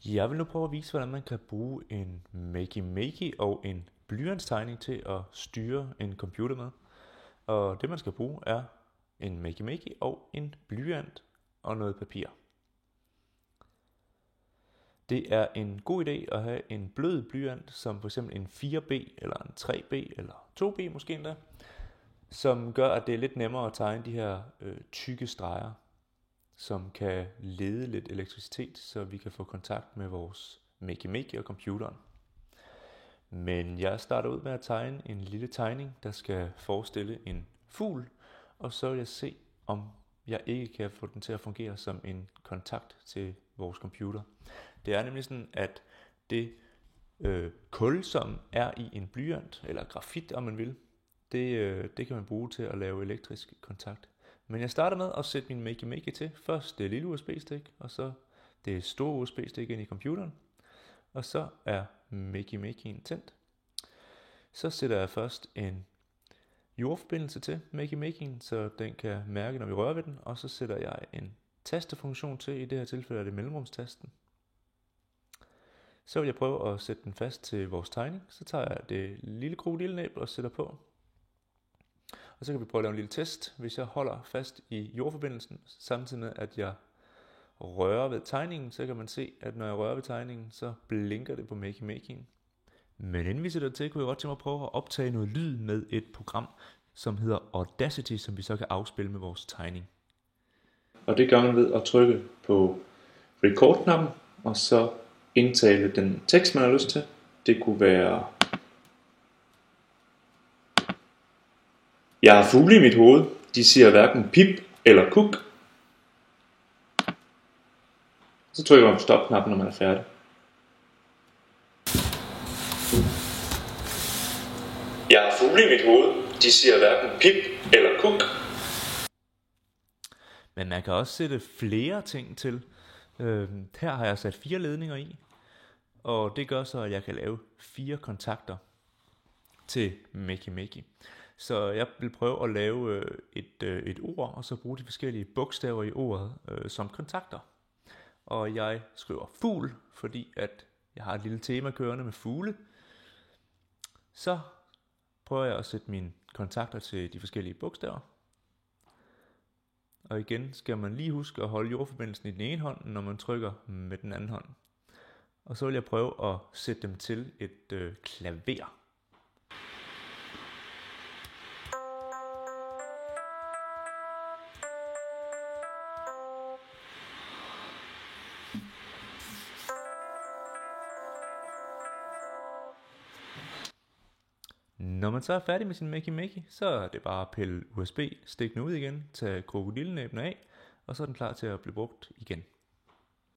Jeg vil nu prøve at vise, hvordan man kan bruge en Makey og en blyantstegning til at styre en computer med. Og det man skal bruge er en Makey og en blyant og noget papir. Det er en god idé at have en blød blyant, som f.eks. en 4B eller en 3B eller 2B måske endda, som gør, at det er lidt nemmere at tegne de her tykke streger, som kan lede lidt elektricitet, så vi kan få kontakt med vores Makey og computeren. Men jeg starter ud med at tegne en lille tegning, der skal forestille en fugl, og så vil jeg se, om jeg ikke kan få den til at fungere som en kontakt til vores computer. Det er nemlig sådan, at det kul, som er i en blyant, eller grafit om man vil, det kan man bruge til at lave elektrisk kontakt. Men jeg starter med at sætte min Makey til. Først det lille USB-stik, og så det store USB-stik ind i computeren. Og så er Makey'en tændt. Så sætter jeg først en jordforbindelse til Makey'en, så den kan mærke, når vi rører ved den. Og så sætter jeg en tastefunktion til, i det her tilfælde er det mellemrumstasten. Så vil jeg prøve at sætte den fast til vores tegning. Så tager jeg det lille krokodillenæb og sætter på. Og så kan vi prøve at lave en lille test. Hvis jeg holder fast i jordforbindelsen, samtidig med at jeg rører ved tegningen, så kan man se, at når jeg rører ved tegningen, så blinker det på Makey'en. Men inden vi sætter til, kunne jeg godt tænke mig at prøve at optage noget lyd med et program, som hedder Audacity, som vi så kan afspille med vores tegning. Og det gør man ved at trykke på record-knappen, og så indtale den tekst, man har lyst til. Det kunne være: Jeg har fugle i mit hoved. De siger hverken pip eller kuk. Så trykker man på stop-knappen, når man er færdig. Jeg har fugle i mit hoved. De siger hverken pip eller kuk. Men man kan også sætte flere ting til. Her har jeg sat 4 ledninger i. Og det gør så, at jeg kan lave 4 kontakter til Makey. Så jeg vil prøve at lave et ord, og så bruge de forskellige bogstaver i ordet som kontakter. Og jeg skriver fugl, fordi at jeg har et lille tema kørende med fugle. Så prøver jeg at sætte mine kontakter til de forskellige bogstaver. Og igen skal man lige huske at holde jordforbindelsen i den ene hånd, når man trykker med den anden hånd. Og så vil jeg prøve at sætte dem til et klaver. Når man så er færdig med sin Makey, så er det bare at pille USB-stikken ud igen, tage krokodillenæbene af, og så er den klar til at blive brugt igen.